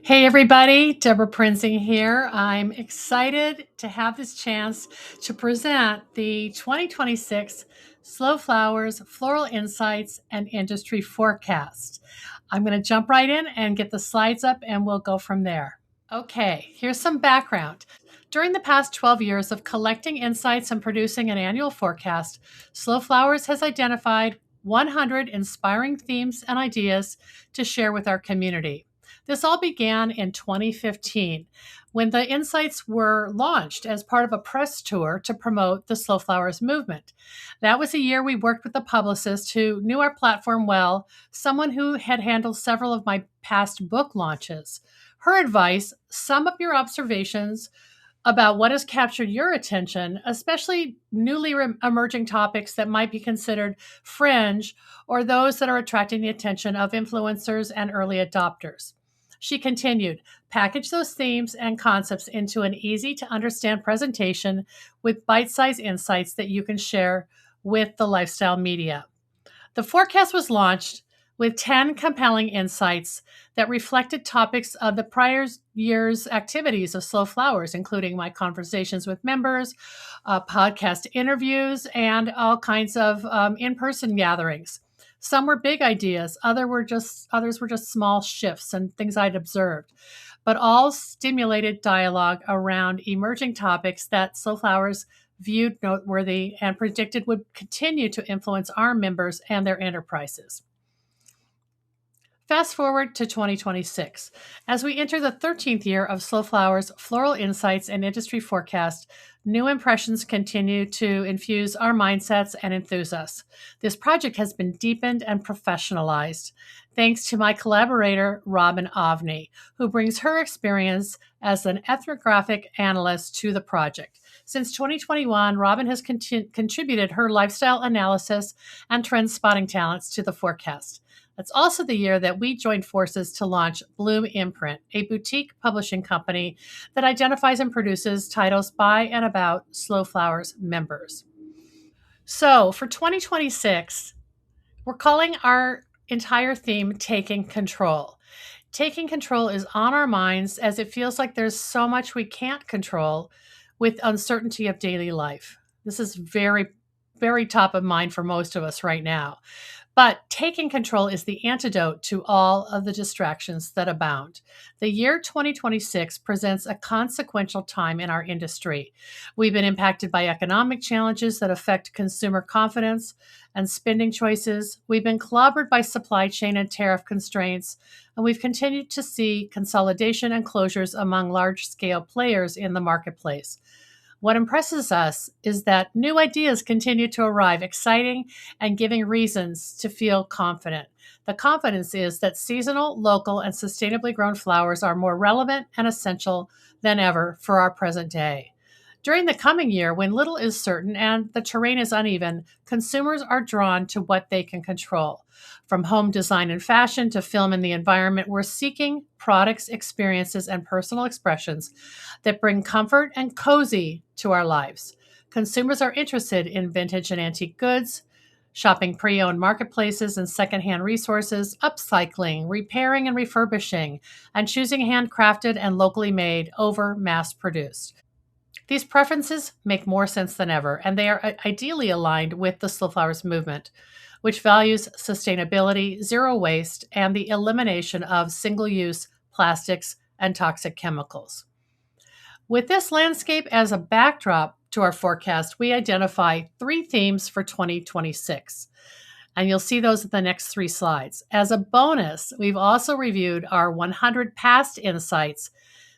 Hey everybody, Deborah Prinzing here. I'm excited to have this chance to present the 2026 Slow Flowers Floral Insights and Industry Forecast. I'm going to jump right in and get the slides up and we'll go from there. Okay, here's some background. During the past 12 years of collecting insights and producing an annual forecast, Slow Flowers has identified 100 inspiring themes and ideas to share with our community. This all began in 2015 when the insights were launched as part of a press tour to promote the Slow Flowers movement. That was a year we worked with a publicist who knew our platform well, someone who had handled several of my past book launches. Her advice: sum up your observations about what has captured your attention, especially newly emerging topics that might be considered fringe or those that are attracting the attention of influencers and early adopters. She continued, package those themes and concepts into an easy to understand presentation with bite sized insights that you can share with the lifestyle media. The forecast was launched with 10 compelling insights that reflected topics of the prior year's activities of Slow Flowers, including my conversations with members, podcast interviews, and all kinds of in-person gatherings. Some were big ideas, others were just small shifts and things I'd observed, but all stimulated dialogue around emerging topics that Slow Flowers viewed noteworthy and predicted would continue to influence our members and their enterprises. Fast forward to 2026. As we enter the 13th year of Slow Flowers Floral Insights and Industry Forecast, new impressions continue to infuse our mindsets and enthuse us. This project has been deepened and professionalized thanks to my collaborator, Robin Ovney, who brings her experience as an ethnographic analyst to the project. Since 2021, Robin has contributed her lifestyle analysis and trend spotting talents to the forecast. That's also the year that we joined forces to launch Bloom Imprint, a boutique publishing company that identifies and produces titles by and about Slow Flowers members. So for 2026, we're calling our entire theme Taking Control. Taking control is on our minds as it feels like there's so much we can't control with uncertainty of daily life. This is very, very top of mind for most of us right now. But taking control is the antidote to all of the distractions that abound. The year 2026 presents a consequential time in our industry. We've been impacted by economic challenges that affect consumer confidence and spending choices. We've been clobbered by supply chain and tariff constraints, and we've continued to see consolidation and closures among large-scale players in the marketplace. What impresses us is that new ideas continue to arrive, exciting and giving reasons to feel confident. The confidence is that seasonal, local, and sustainably grown flowers are more relevant and essential than ever for our present day. During the coming year, when little is certain and the terrain is uneven, consumers are drawn to what they can control. From home design and fashion to film and the environment, we're seeking products, experiences, and personal expressions that bring comfort and cozy to our lives. Consumers are interested in vintage and antique goods, shopping pre-owned marketplaces and secondhand resources, upcycling, repairing and refurbishing, and choosing handcrafted and locally made over mass-produced. These preferences make more sense than ever, and they are ideally aligned with the Slow Flowers movement, which values sustainability, zero waste, and the elimination of single-use plastics and toxic chemicals. With this landscape as a backdrop to our forecast, we identify 3 themes for 2026. And you'll see those in the next 3 slides. As a bonus, we've also reviewed our 100 past insights,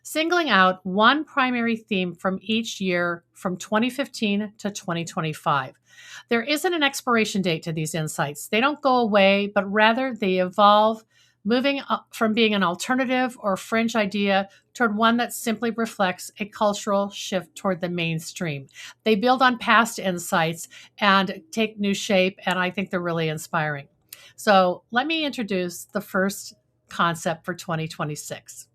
singling out one primary theme from each year from 2015 to 2025. There isn't an expiration date to these insights. They don't go away, but rather they evolve, moving from being an alternative or fringe idea toward one that simply reflects a cultural shift toward the mainstream. They build on past insights and take new shape, and I think they're really inspiring. So let me introduce the first concept for 2026.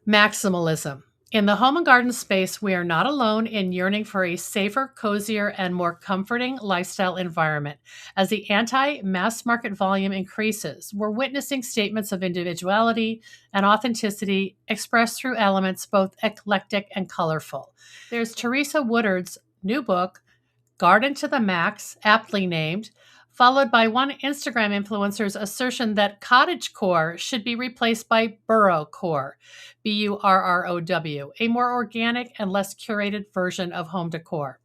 Maximalism. In the home and garden space, we are not alone in yearning for a safer, cozier, and more comforting lifestyle environment. As the anti mass market volume increases, we're witnessing statements of individuality and authenticity expressed through elements both eclectic and colorful. There's Teresa Woodard's new book, Garden to the Max, aptly named, followed by one Instagram influencer's assertion that cottagecore should be replaced by burrowcore, Burrow, a more organic and less curated version of home decor.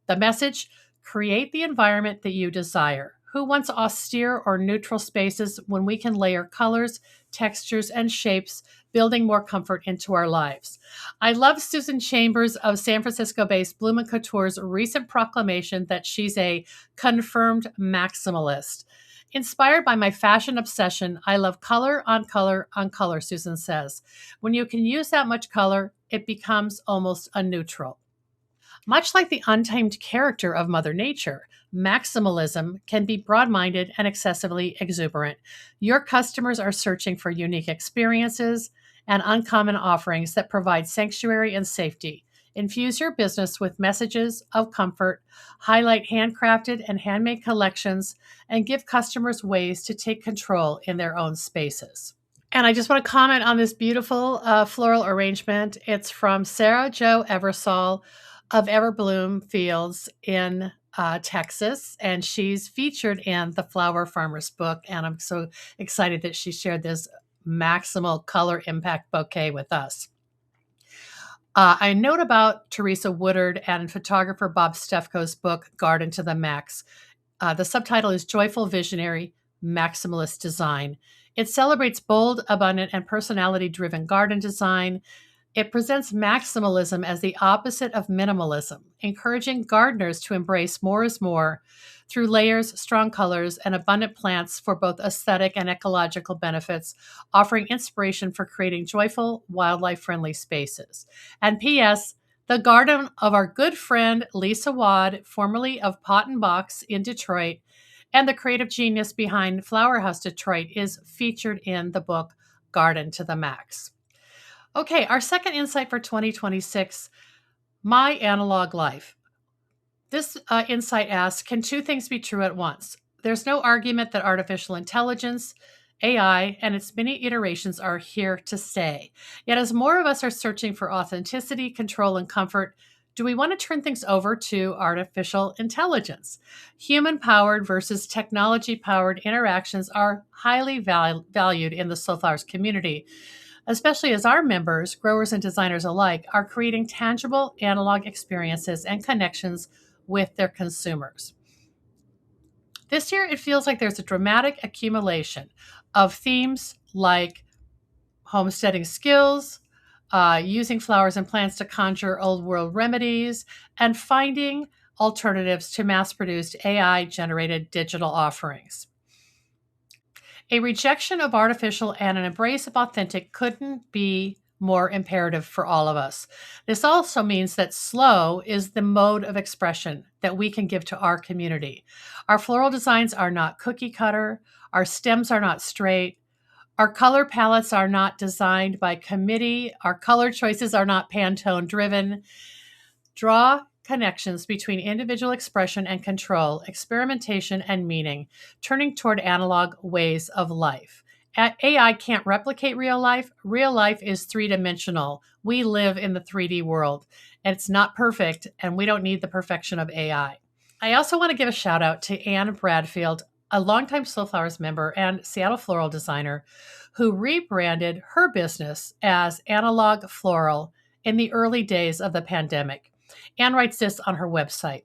The message: create the environment that you desire. Who wants austere or neutral spaces when we can layer colors, textures, and shapes, building more comfort into our lives? I love Susan Chambers of San Francisco based Bloom and Couture's recent proclamation that she's a confirmed maximalist. Inspired by my fashion obsession, I love color on color on color, Susan says. When you can use that much color, it becomes almost a neutral. Much like the untamed character of Mother Nature, maximalism can be broad minded and excessively exuberant. Your customers are searching for unique experiences and uncommon offerings that provide sanctuary and safety. Infuse your business with messages of comfort, highlight handcrafted and handmade collections, and give customers ways to take control in their own spaces. And I just want to comment on this beautiful floral arrangement. It's from Sarah Jo Eversole of Everbloom Fields in Texas, and she's featured in the Flower Farmer's book. And I'm so excited that she shared this maximal color impact bouquet with us. I note about Teresa Woodard and photographer Bob Stefko's book, Garden to the Max. The subtitle is Joyful Visionary Maximalist Design. It celebrates bold, abundant, and personality-driven garden design. It presents maximalism as the opposite of minimalism, encouraging gardeners to embrace more is more through layers, strong colors, and abundant plants for both aesthetic and ecological benefits, offering inspiration for creating joyful, wildlife-friendly spaces. And P.S., the garden of our good friend Lisa Wad, formerly of Pot and Box in Detroit, and the creative genius behind Flower House Detroit, is featured in the book Garden to the Max. Okay, our second insight for 2026, my analog life. This insight asks, can two things be true at once? There's no argument that artificial intelligence, AI, and its many iterations are here to stay. Yet as more of us are searching for authenticity, control, and comfort, do we want to turn things over to artificial intelligence? Human-powered versus technology-powered interactions are highly valued in the Soulflowers community, especially as our members, growers and designers alike, are creating tangible analog experiences and connections with their consumers. This year, it feels like there's a dramatic accumulation of themes like homesteading skills, using flowers and plants to conjure old world remedies, and finding alternatives to mass-produced AI-generated digital offerings. A rejection of artificial and an embrace of authentic couldn't be more imperative for all of us. This also means that slow is the mode of expression that we can give to our community. Our floral designs are not cookie cutter. Our stems are not straight. Our color palettes are not designed by committee. Our color choices are not Pantone driven. Draw connections between individual expression and control, experimentation and meaning, turning toward analog ways of life. AI can't replicate real life. Real life is three-dimensional. We live in the 3D world, and it's not perfect, and we don't need the perfection of AI. I also want to give a shout out to Anne Bradfield, a longtime Soulflowers member and Seattle floral designer, who rebranded her business as Analog Floral in the early days of the pandemic. Anne writes this on her website.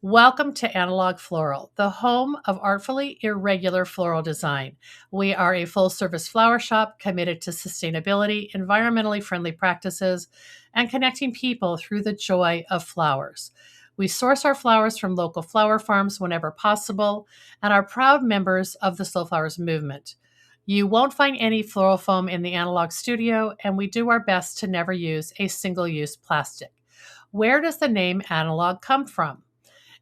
Welcome to Analog Floral, the home of artfully irregular floral design. We are a full-service flower shop committed to sustainability, environmentally friendly practices, and connecting people through the joy of flowers. We source our flowers from local flower farms whenever possible and are proud members of the Soulflowers movement. You won't find any floral foam in the Analog studio, and we do our best to never use a single-use plastic. Where does the name Analog come from?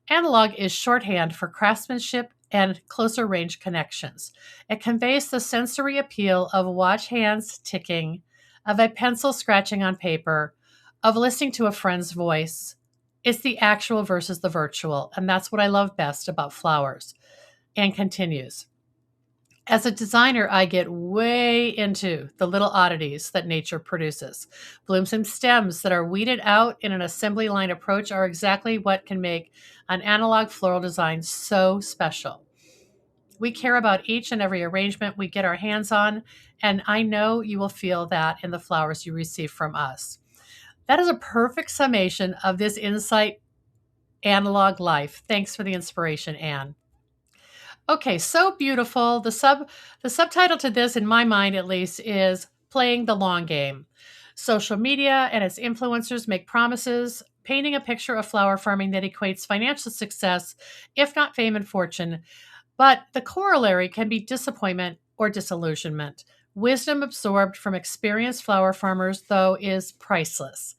Analog is shorthand for craftsmanship and closer range connections. It conveys the sensory appeal of watch hands ticking, of a pencil scratching on paper, of listening to a friend's voice. It's the actual versus the virtual, and that's what I love best about flowers. And continues. As a designer, I get way into the little oddities that nature produces. Blooms and stems that are weeded out in an assembly line approach are exactly what can make an analog floral design so special. We care about each and every arrangement we get our hands on, and I know you will feel that in the flowers you receive from us. That is a perfect summation of this insight analog life. Thanks for the inspiration, Anne. Okay, so beautiful. The subtitle to this, in my mind at least, is playing the long game. Social media and its influencers make promises, painting a picture of flower farming that equates financial success, if not fame and fortune. But the corollary can be disappointment or disillusionment. Wisdom absorbed from experienced flower farmers, though, is priceless.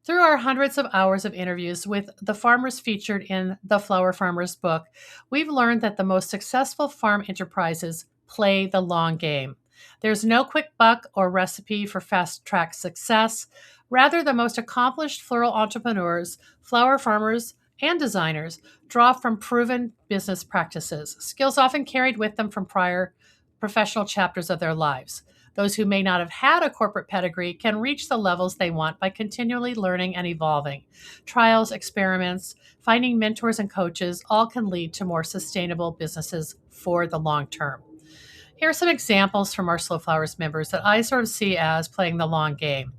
Through our hundreds of hours of interviews with the farmers featured in the Flower Farmers book, we've learned that the most successful farm enterprises play the long game. There's no quick buck or recipe for fast track success. Rather, the most accomplished floral entrepreneurs, flower farmers, and designers draw from proven business practices, skills often carried with them from prior professional chapters of their lives. Those who may not have had a corporate pedigree can reach the levels they want by continually learning and evolving. Trials, experiments, finding mentors and coaches all can lead to more sustainable businesses for the long term. Here are some examples from our Slow Flowers members that I sort of see as playing the long game.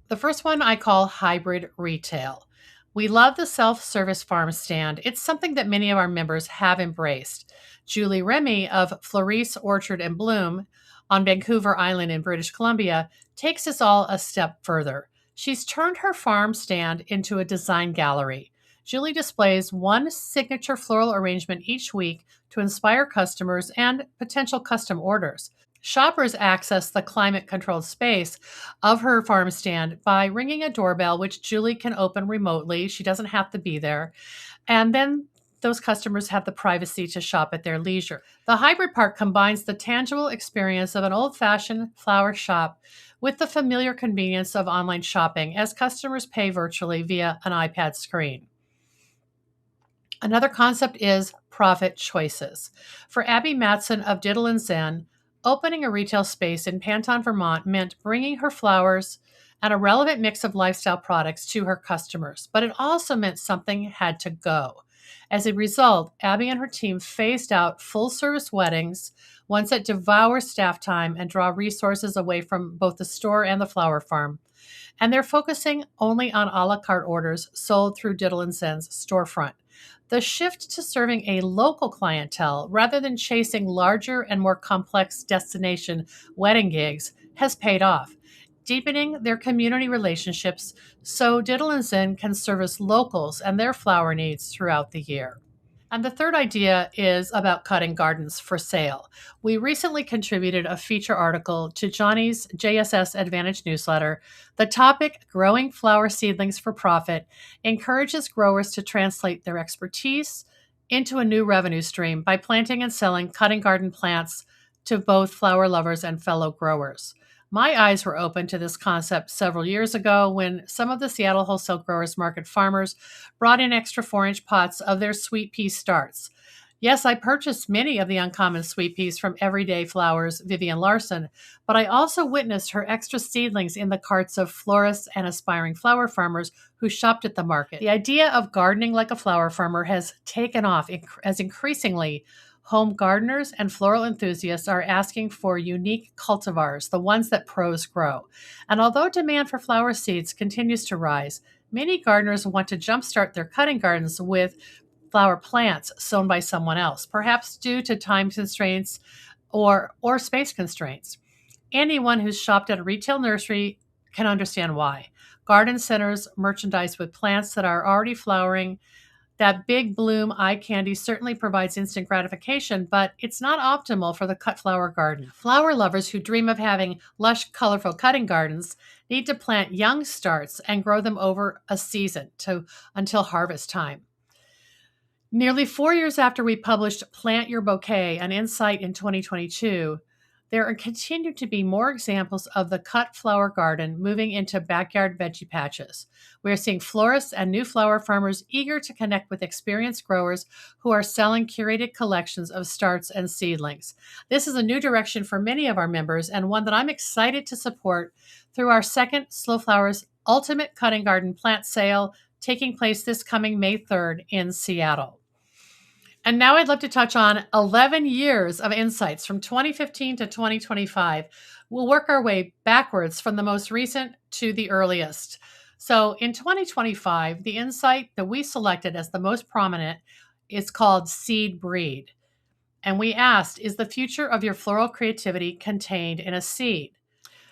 The first one I call hybrid retail. We love the self-service farm stand. It's something that many of our members have embraced. Julie Remy of Florice Orchard and Bloom on Vancouver Island in British Columbia takes us all a step further. She's turned her farm stand into a design gallery. Julie displays one signature floral arrangement each week to inspire customers and potential custom orders. Shoppers access the climate-controlled space of her farm stand by ringing a doorbell, which Julie can open remotely. She doesn't have to be there. And then those customers have the privacy to shop at their leisure. The hybrid part combines the tangible experience of an old-fashioned flower shop with the familiar convenience of online shopping as customers pay virtually via an iPad screen. Another concept is profit choices. For Abby Matson of Diddle and Zen, opening a retail space in Panton, Vermont meant bringing her flowers and a relevant mix of lifestyle products to her customers, but it also meant something had to go. As a result, Abby and her team phased out full-service weddings, ones that devour staff time and draw resources away from both the store and the flower farm. And they're focusing only on a la carte orders sold through Diddle and Zen's storefront. The shift to serving a local clientele rather than chasing larger and more complex destination wedding gigs has paid off, deepening their community relationships so Diddle and Zen can service locals and their flower needs throughout the year. And the third idea is about cutting gardens for sale. We recently contributed a feature article to Johnny's JSS Advantage newsletter. The topic, Growing Flower Seedlings for Profit, encourages growers to translate their expertise into a new revenue stream by planting and selling cutting garden plants to both flower lovers and fellow growers. My eyes were open to this concept several years ago when some of the Seattle Wholesale Growers Market farmers brought in extra 4-inch pots of their sweet pea starts. Yes, I purchased many of the uncommon sweet peas from Everyday Flowers' Vivian Larson, but I also witnessed her extra seedlings in the carts of florists and aspiring flower farmers who shopped at the market. The idea of gardening like a flower farmer has taken off as increasingly home gardeners and floral enthusiasts are asking for unique cultivars, the ones that pros grow. And although demand for flower seeds continues to rise, many gardeners want to jumpstart their cutting gardens with flower plants sown by someone else, perhaps due to time constraints or space constraints. Anyone who's shopped at a retail nursery can understand why. Garden centers merchandise with plants that are already flowering. That big bloom eye candy certainly provides instant gratification, but it's not optimal for the cut flower garden. Flower lovers who dream of having lush, colorful cutting gardens need to plant young starts and grow them over a season until harvest time. Nearly 4 years after we published Plant Your Bouquet, an insight in 2022, There are continue to be more examples of the cut flower garden moving into backyard veggie patches. We are seeing florists and new flower farmers eager to connect with experienced growers who are selling curated collections of starts and seedlings. This is a new direction for many of our members and one that I'm excited to support through our second Slow Flowers Ultimate Cutting Garden Plant Sale taking place this coming May 3rd in Seattle. And now I'd love to touch on 11 years of insights from 2015 to 2025. We'll work our way backwards from the most recent to the earliest. So in 2025, the insight that we selected as the most prominent is called Seed Breed. And we asked, is the future of your floral creativity contained in a seed?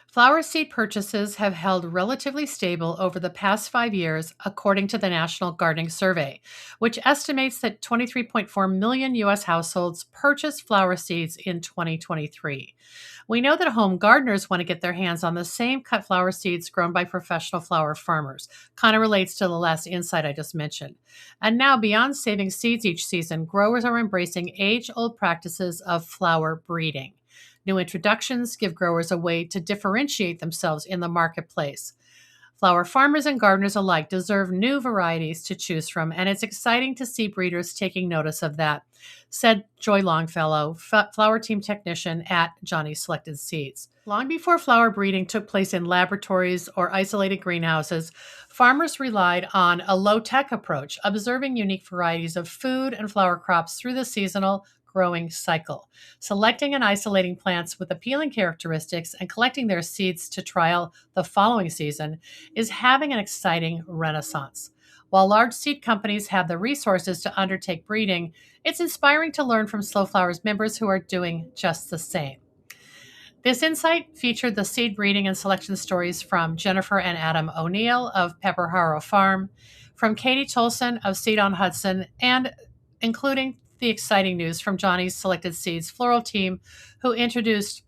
Flower seed purchases have held relatively stable over the past 5 years, according to the National Gardening Survey, which estimates that 23.4 million U.S. households purchased flower seeds in 2023. We know that home gardeners want to get their hands on the same cut flower seeds grown by professional flower farmers. Kind of relates to the last insight I just mentioned. And now, beyond saving seeds each season, growers are embracing age-old practices of flower breeding. New introductions give growers a way to differentiate themselves in the marketplace. Flower farmers and gardeners alike deserve new varieties to choose from, and it's exciting to see breeders taking notice of that, said Joy Longfellow, flower team technician at Johnny's Selected Seeds. Long before flower breeding took place in laboratories or isolated greenhouses, farmers relied on a low-tech approach, observing unique varieties of food and flower crops through the seasonal growing cycle, selecting and isolating plants with appealing characteristics and collecting their seeds to trial the following season is having an exciting renaissance. While large seed companies have the resources to undertake breeding, it's inspiring to learn from Slow Flowers members who are doing just the same. This insight featured the seed breeding and selection stories from Jennifer and Adam O'Neill of Pepper Harrow Farm, from Katie Tolson of Seed on Hudson, and including the exciting news from Johnny's Selected Seeds Floral team, who introduced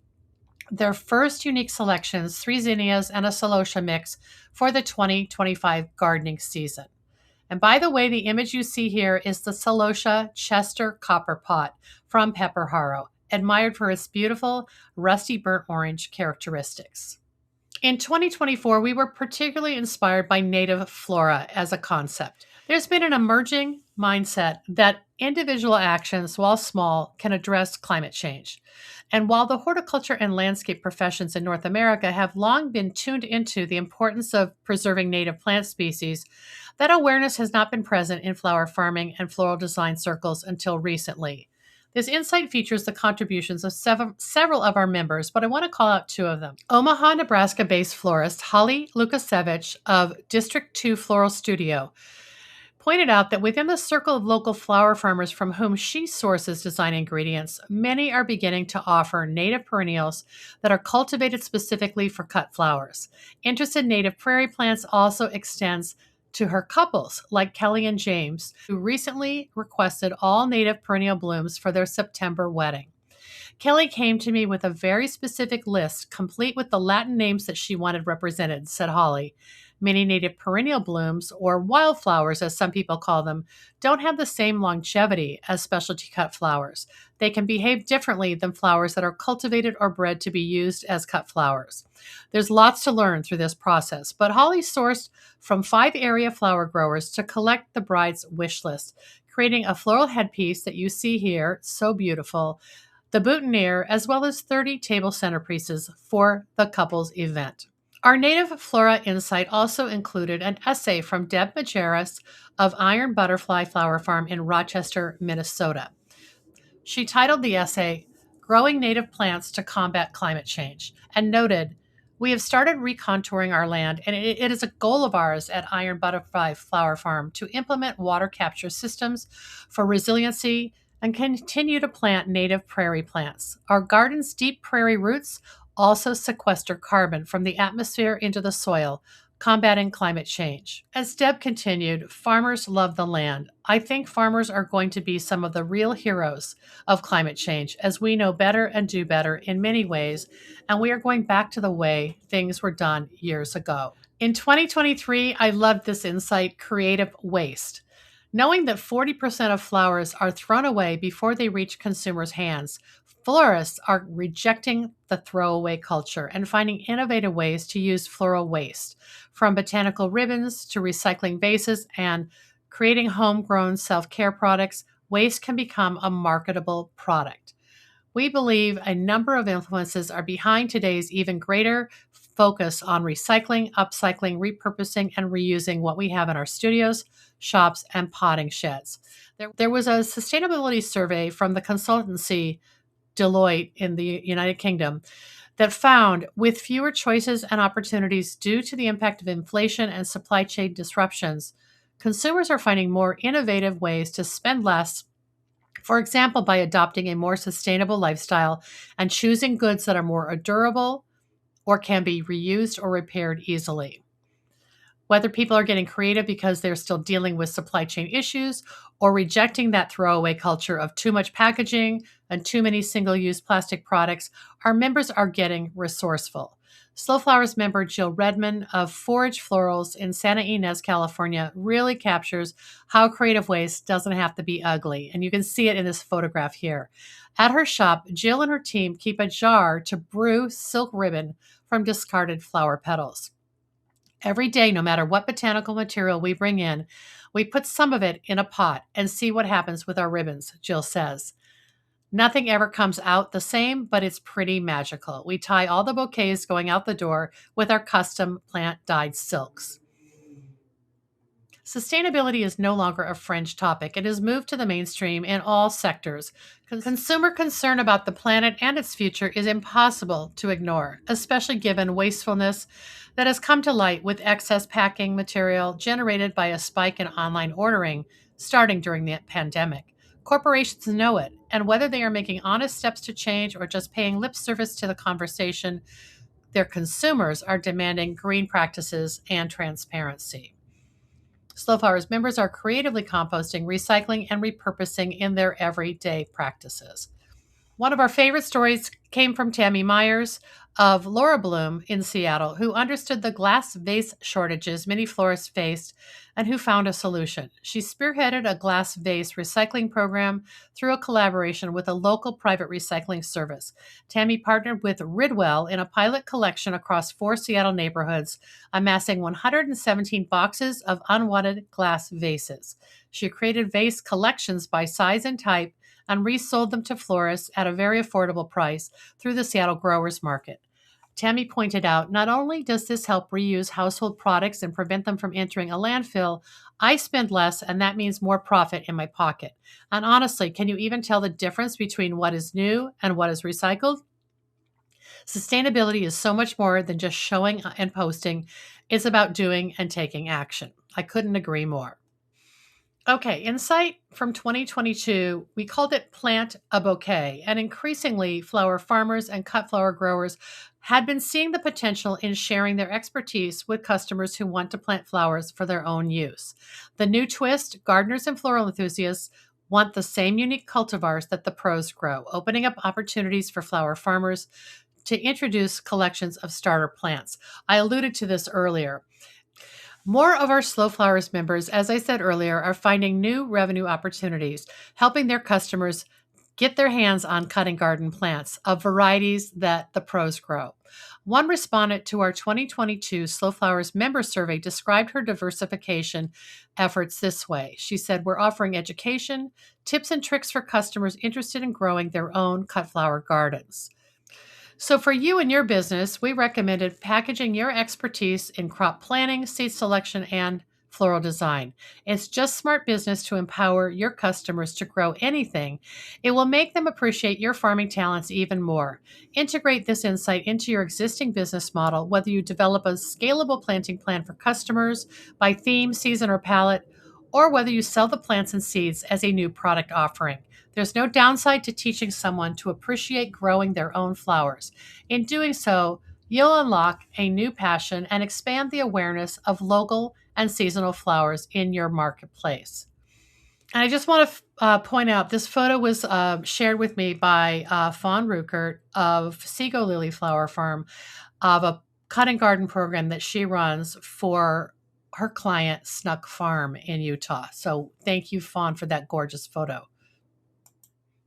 their first unique selections, 3 zinnias and a celosia mix, for the 2025 gardening season. And by the way, the image you see here is the celosia Chester copper pot from Pepper Harrow, admired for its beautiful rusty burnt orange characteristics. In 2024, we were particularly inspired by native flora as a concept. There's been an emerging mindset that individual actions, while small, can address climate change. And while the horticulture and landscape professions in North America have long been tuned into the importance of preserving native plant species, that awareness has not been present in flower farming and floral design circles until recently. This insight features the contributions of several of our members, but I want to call out 2 of them. Omaha, Nebraska-based florist Holly Lukasiewicz of District 2 Floral Studio pointed out that within the circle of local flower farmers from whom she sources design ingredients, many are beginning to offer native perennials that are cultivated specifically for cut flowers. Interest in native prairie plants also extends to her couples, like Kelly and James, who recently requested all native perennial blooms for their September wedding. Kelly came to me with a very specific list, complete with the Latin names that she wanted represented, said Holly. Many native perennial blooms, or wildflowers as some people call them, don't have the same longevity as specialty cut flowers. They can behave differently than flowers that are cultivated or bred to be used as cut flowers. There's lots to learn through this process, but Holly sourced from 5 area flower growers to collect the bride's wish list, creating a floral headpiece that you see here, so beautiful, the boutonniere, as well as 30 table centerpieces for the couple's event. Our native flora insight also included an essay from Deb Majerus of Iron Butterfly Flower Farm in Rochester, Minnesota. She titled the essay, Growing Native Plants to Combat Climate Change, and noted, we have started recontouring our land, and it is a goal of ours at Iron Butterfly Flower Farm to implement water capture systems for resiliency and continue to plant native prairie plants. Our garden's deep prairie roots also sequester carbon from the atmosphere into the soil, combating climate change. As Deb continued, farmers love the land. I think farmers are going to be some of the real heroes of climate change, as we know better and do better in many ways, and we are going back to the way things were done years ago. In 2023, I loved this insight, creative waste. Knowing that 40% of flowers are thrown away before they reach consumers' hands, Florists are rejecting the throwaway culture and finding innovative ways to use floral waste, from botanical ribbons to recycling vases and creating homegrown self care products. Waste can become a marketable product. We believe a number of influences are behind today's even greater focus on recycling, upcycling, repurposing, and reusing what we have in our studios, shops, and potting sheds. There was a sustainability survey from the consultancy Deloitte in the United Kingdom that found with fewer choices and opportunities due to the impact of inflation and supply chain disruptions, consumers are finding more innovative ways to spend less, for example, by adopting a more sustainable lifestyle and choosing goods that are more durable or can be reused or repaired easily. Whether people are getting creative because they're still dealing with supply chain issues or rejecting that throwaway culture of too much packaging and too many single use plastic products, our members are getting resourceful. Slow Flowers member Jill Redman of Forage Florals in Santa Ynez, California, really captures how creative waste doesn't have to be ugly. And you can see it in this photograph here. At her shop, Jill and her team keep a jar to brew silk ribbon from discarded flower petals. Every day, no matter what botanical material we bring in, we put some of it in a pot and see what happens with our ribbons, Jill says. Nothing ever comes out the same, but it's pretty magical. We tie all the bouquets going out the door with our custom plant dyed silks. Sustainability is no longer a fringe topic. It has moved to the mainstream in all sectors. Consumer concern about the planet and its future is impossible to ignore, especially given wastefulness that has come to light with excess packing material generated by a spike in online ordering starting during the pandemic. Corporations know it, and whether they are making honest steps to change or just paying lip service to the conversation, their consumers are demanding green practices and transparency. Slow Flowers members are creatively composting, recycling, and repurposing in their everyday practices. One of our favorite stories came from Tammy Myers of Laura Bloom in Seattle, who understood the glass vase shortages many florists faced and who found a solution. She spearheaded a glass vase recycling program through a collaboration with a local private recycling service. Tammy partnered with Ridwell in a pilot collection across 4 Seattle neighborhoods, amassing 117 boxes of unwanted glass vases. She created vase collections by size and type and resold them to florists at a very affordable price through the Seattle Growers Market. Tammy pointed out, not only does this help reuse household products and prevent them from entering a landfill, I spend less and that means more profit in my pocket. And honestly, can you even tell the difference between what is new and what is recycled? Sustainability is so much more than just showing and posting. It's about doing and taking action. I couldn't agree more. Okay, insight from 2022, we called it Plant a Bouquet, and increasingly flower farmers and cut flower growers had been seeing the potential in sharing their expertise with customers who want to plant flowers for their own use. The new twist, gardeners and floral enthusiasts want the same unique cultivars that the pros grow, opening up opportunities for flower farmers to introduce collections of starter plants. I alluded to this earlier. More of our Slow Flowers members, as I said earlier, are finding new revenue opportunities, helping their customers get their hands on cutting garden plants of varieties that the pros grow. One respondent to our 2022 Slow Flowers member survey described her diversification efforts this way. She said, "We're offering education, tips and tricks for customers interested in growing their own cut flower gardens." So for you and your business, we recommended packaging your expertise in crop planning, seed selection, and floral design. It's just smart business to empower your customers to grow anything. It will make them appreciate your farming talents even more. Integrate this insight into your existing business model, whether you develop a scalable planting plan for customers by theme, season, or palette, or whether you sell the plants and seeds as a new product offering. There's no downside to teaching someone to appreciate growing their own flowers. In doing so, you'll unlock a new passion and expand the awareness of local and seasonal flowers in your marketplace. And I just want to point out this photo was shared with me by Fawn Ruckert of Seago Lily Flower Farm of a cutting garden program that she runs for her client Snuck Farm in Utah. So thank you, Fawn, for that gorgeous photo.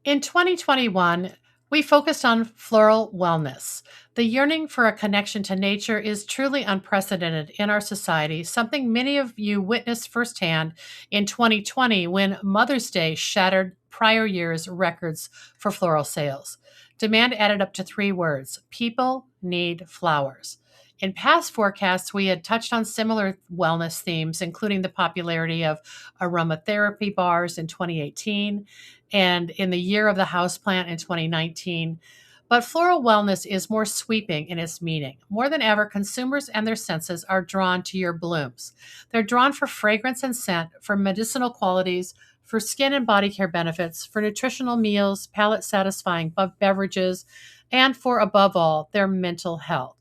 In 2021, We focused on floral wellness. The yearning for a connection to nature is truly unprecedented in our society, something many of you witnessed firsthand in 2020 when Mother's Day shattered prior year's records for floral sales. Demand added up to three words: people need flowers. In past forecasts, we had touched on similar wellness themes, including the popularity of aromatherapy bars in 2018 and in the year of the houseplant in 2019. But floral wellness is more sweeping in its meaning. More than ever, consumers and their senses are drawn to your blooms. They're drawn for fragrance and scent, for medicinal qualities, for skin and body care benefits, for nutritional meals, palate satisfying beverages, and for, above all, their mental health.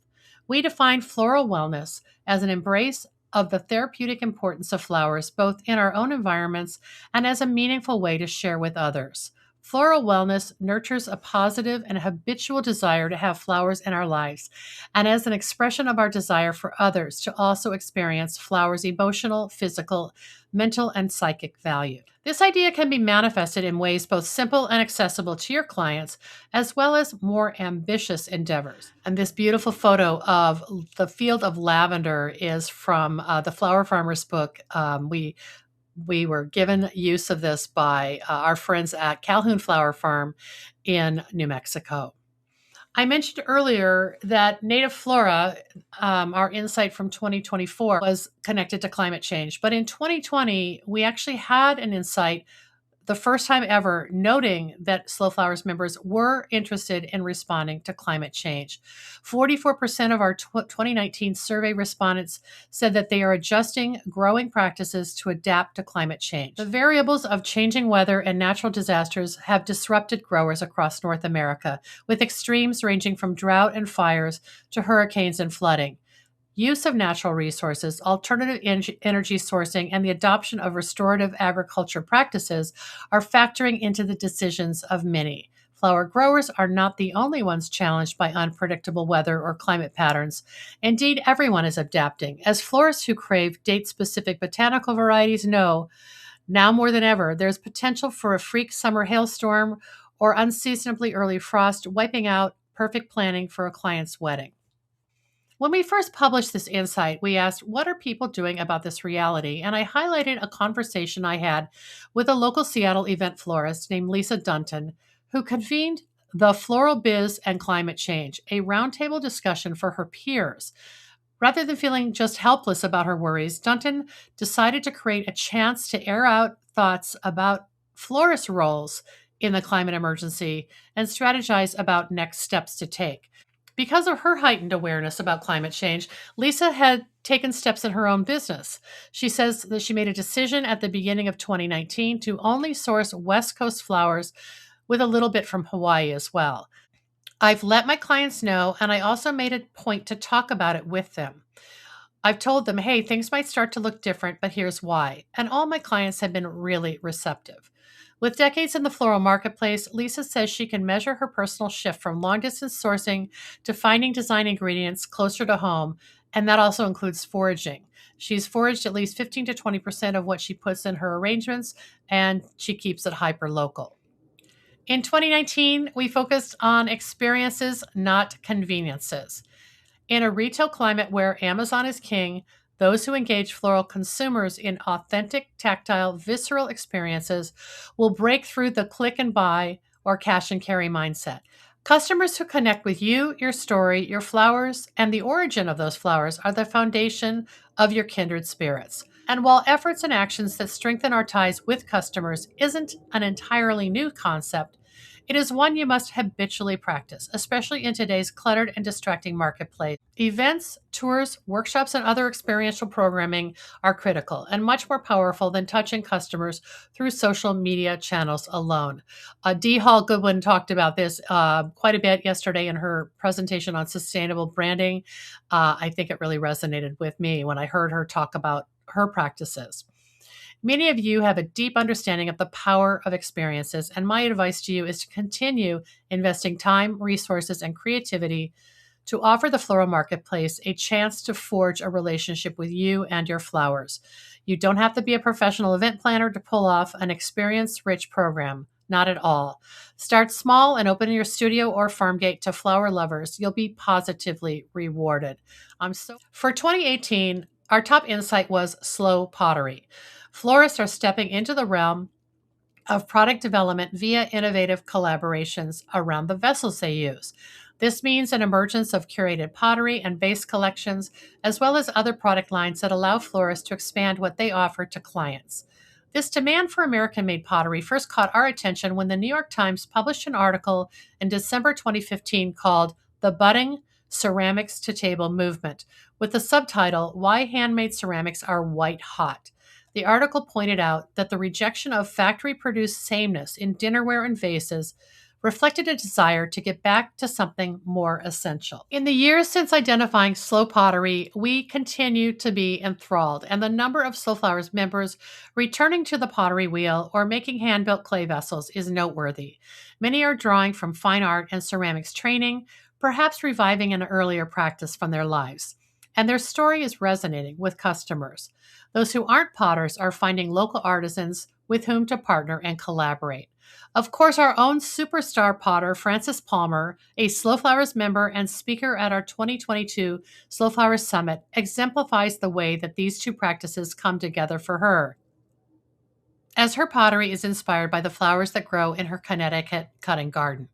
We define floral wellness as an embrace of the therapeutic importance of flowers, both in our own environments and as a meaningful way to share with others. Floral wellness nurtures a positive and habitual desire to have flowers in our lives, and as an expression of our desire for others to also experience flowers' emotional, physical, mental, and psychic value. This idea can be manifested in ways both simple and accessible to your clients, as well as more ambitious endeavors. And this beautiful photo of the field of lavender is from the Flower Farmer's book. We were given use of this by our friends at Calhoun Flower Farm in New Mexico. I mentioned earlier that native flora, our insight from 2024, was connected to climate change. But in 2020, we actually had an insight, the first time ever, noting that Slow Flowers members were interested in responding to climate change. 44% of our 2019 survey respondents said that they are adjusting growing practices to adapt to climate change. The variables of changing weather and natural disasters have disrupted growers across North America, with extremes ranging from drought and fires to hurricanes and flooding. Use of natural resources, alternative energy sourcing, and the adoption of restorative agriculture practices are factoring into the decisions of many. Flower growers are not the only ones challenged by unpredictable weather or climate patterns. Indeed, everyone is adapting. As florists who crave date-specific botanical varieties know, now more than ever, there's potential for a freak summer hailstorm or unseasonably early frost, wiping out perfect planning for a client's wedding. When we first published this insight, we asked, what are people doing about this reality? And I highlighted a conversation I had with a local Seattle event florist named Lisa Dunton, who convened the Floral Biz and Climate Change, a roundtable discussion for her peers. Rather than feeling just helpless about her worries, Dunton decided to create a chance to air out thoughts about florist roles in the climate emergency and strategize about next steps to take. Because of her heightened awareness about climate change, Lisa had taken steps in her own business. She says that she made a decision at the beginning of 2019 to only source West Coast flowers, with a little bit from Hawaii as well. I've let my clients know, and I also made a point to talk about it with them. I've told them, hey, things might start to look different, but here's why. And all my clients have been really receptive. With decades in the floral marketplace, Lisa says she can measure her personal shift from long distance sourcing to finding design ingredients closer to home, and that also includes foraging. She's foraged at least 15 to 20% of what she puts in her arrangements, and she keeps it hyper local. In 2019, we focused on experiences, not conveniences. In a retail climate where Amazon is king, those who engage floral consumers in authentic, tactile, visceral experiences will break through the click and buy or cash and carry mindset. Customers who connect with you, your story, your flowers, and the origin of those flowers are the foundation of your kindred spirits. And while efforts and actions that strengthen our ties with customers isn't an entirely new concept, it is one you must habitually practice, especially in today's cluttered and distracting marketplace. Events, tours, workshops, and other experiential programming are critical and much more powerful than touching customers through social media channels alone. Dee Hall Goodwin talked about this quite a bit yesterday in her presentation on sustainable branding. I think it really resonated with me when I heard her talk about her practices. Many of you have a deep understanding of the power of experiences, and my advice to you is to continue investing time, resources, and creativity to offer the floral marketplace a chance to forge a relationship with you and your flowers. You don't have to be a professional event planner to pull off an experience-rich program. Not at all. Start small and open your studio or farm gate to flower lovers. You'll be positively rewarded. For 2018, our top insight was slow pottery. Florists are stepping into the realm of product development via innovative collaborations around the vessels they use. This means an emergence of curated pottery and vase collections, as well as other product lines that allow florists to expand what they offer to clients. This demand for American made pottery first caught our attention when the New York Times published an article in December 2015 called The Budding Ceramics to Table Movement, with the subtitle Why Handmade Ceramics Are White Hot. The article pointed out that the rejection of factory produced sameness in dinnerware and vases reflected a desire to get back to something more essential. In the years since identifying slow pottery, we continue to be enthralled, and the number of Slow Flowers members returning to the pottery wheel or making hand built clay vessels is noteworthy. Many are drawing from fine art and ceramics training, perhaps reviving an earlier practice from their lives. And their story is resonating with customers. Those who aren't potters are finding local artisans with whom to partner and collaborate. Of course, our own superstar potter, Frances Palmer, a Slow Flowers member and speaker at our 2022 Slow Flowers Summit, exemplifies the way that these two practices come together for her, as her pottery is inspired by the flowers that grow in her Connecticut cutting garden.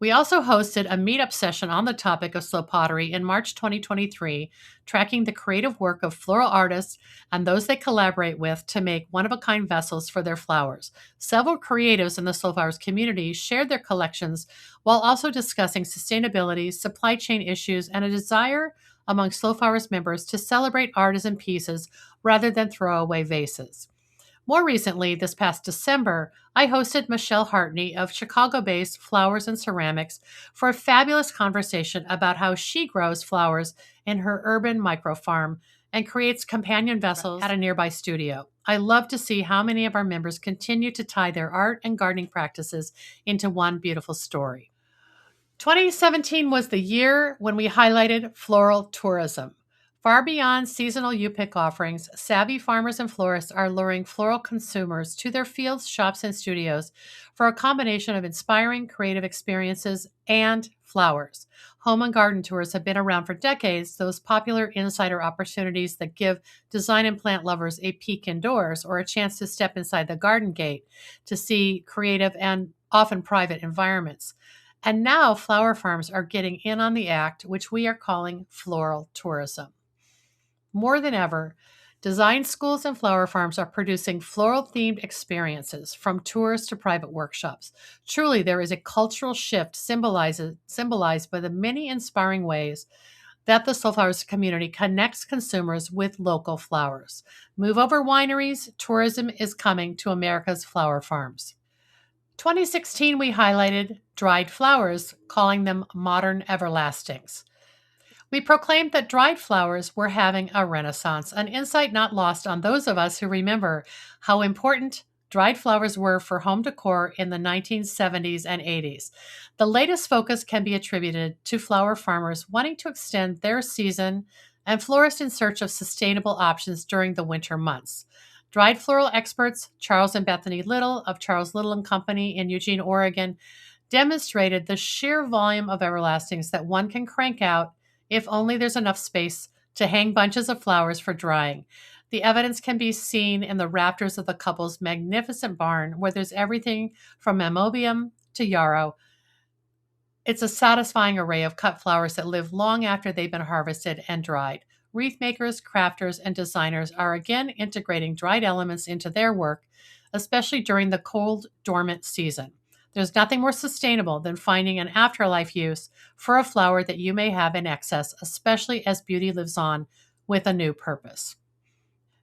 We also hosted a meetup session on the topic of slow pottery in March 2023, tracking the creative work of floral artists and those they collaborate with to make one-of-a-kind vessels for their flowers. Several creatives in the Slow Flowers community shared their collections while also discussing sustainability, supply chain issues, and a desire among Slow Flowers members to celebrate artisan pieces rather than throw away vases. More recently, this past December, I hosted Michelle Hartney of Chicago-based Flowers and Ceramics for a fabulous conversation about how she grows flowers in her urban microfarm and creates companion vessels at a nearby studio. I love to see how many of our members continue to tie their art and gardening practices into one beautiful story. 2017 was the year when we highlighted floral tourism. Far beyond seasonal you-pick offerings, savvy farmers and florists are luring floral consumers to their fields, shops, and studios for a combination of inspiring creative experiences and flowers. Home and garden tours have been around for decades, those popular insider opportunities that give design and plant lovers a peek indoors or a chance to step inside the garden gate to see creative and often private environments. And now flower farms are getting in on the act, which we are calling floral tourism. More than ever, design schools and flower farms are producing floral-themed experiences, from tours to private workshops. Truly, there is a cultural shift symbolized by the many inspiring ways that the Slow Flowers community connects consumers with local flowers. Move over wineries, tourism is coming to America's flower farms. 2016, we highlighted dried flowers, calling them modern everlastings. We proclaimed that dried flowers were having a renaissance, an insight not lost on those of us who remember how important dried flowers were for home decor in the 1970s and 80s. The latest focus can be attributed to flower farmers wanting to extend their season and florists in search of sustainable options during the winter months. Dried floral experts Charles and Bethany Little of Charles Little and Company in Eugene, Oregon, demonstrated the sheer volume of everlastings that one can crank out if only there's enough space to hang bunches of flowers for drying. The evidence can be seen in the rafters of the couple's magnificent barn, where there's everything from amoebium to yarrow. It's a satisfying array of cut flowers that live long after they've been harvested and dried. Wreath makers, crafters, and designers are again integrating dried elements into their work, especially during the cold, dormant season. There's nothing more sustainable than finding an afterlife use for a flower that you may have in excess, especially as beauty lives on with a new purpose.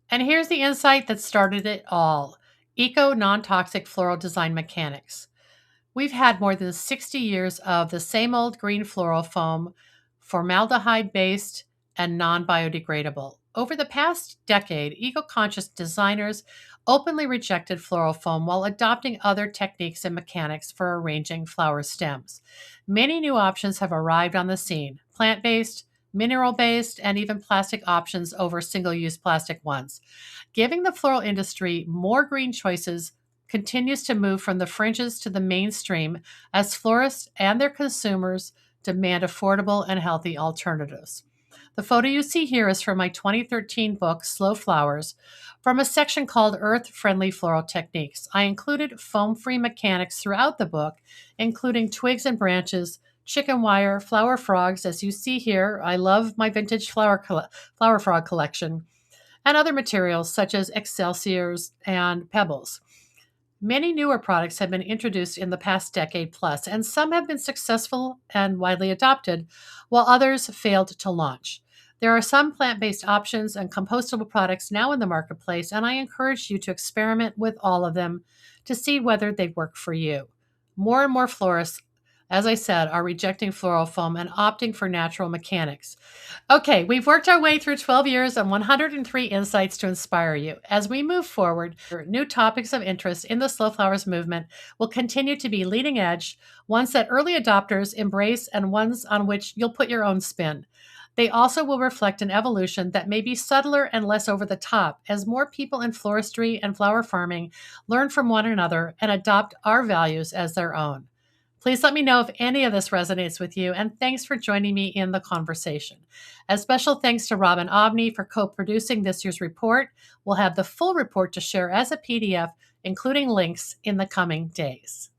And here's the insight that started it all: eco non-toxic floral design mechanics. We've had more than 60 years of the same old green floral foam, formaldehyde-based and non-biodegradable. Over the past decade, eco-conscious designers openly rejected floral foam while adopting other techniques and mechanics for arranging flower stems. Many new options have arrived on the scene: plant-based, mineral-based, and even plastic options over single-use plastic ones, giving the floral industry more green choices continues to move from the fringes to the mainstream as florists and their consumers demand affordable and healthy alternatives. The photo you see here is from my 2013 book, Slow Flowers, from a section called Earth Friendly Floral Techniques. I included foam free mechanics throughout the book, including twigs and branches, chicken wire, flower frogs, as you see here. I love my vintage flower frog collection, and other materials such as excelsiors and pebbles. Many newer products have been introduced in the past decade plus, and some have been successful and widely adopted, while others failed to launch. There are some plant based options and compostable products now in the marketplace, and I encourage you to experiment with all of them to see whether they work for you. More and more florists, as I said, are rejecting floral foam and opting for natural mechanics. Okay, we've worked our way through 12 years and 103 insights to inspire you. As we move forward, new topics of interest in the Slow Flowers movement will continue to be leading edge, ones that early adopters embrace and ones on which you'll put your own spin. They also will reflect an evolution that may be subtler and less over the top as more people in floristry and flower farming learn from one another and adopt our values as their own. Please let me know if any of this resonates with you, and thanks for joining me in the conversation. A special thanks to Robin Obney for co-producing this year's report. We'll have the full report to share as a PDF, including links in the coming days.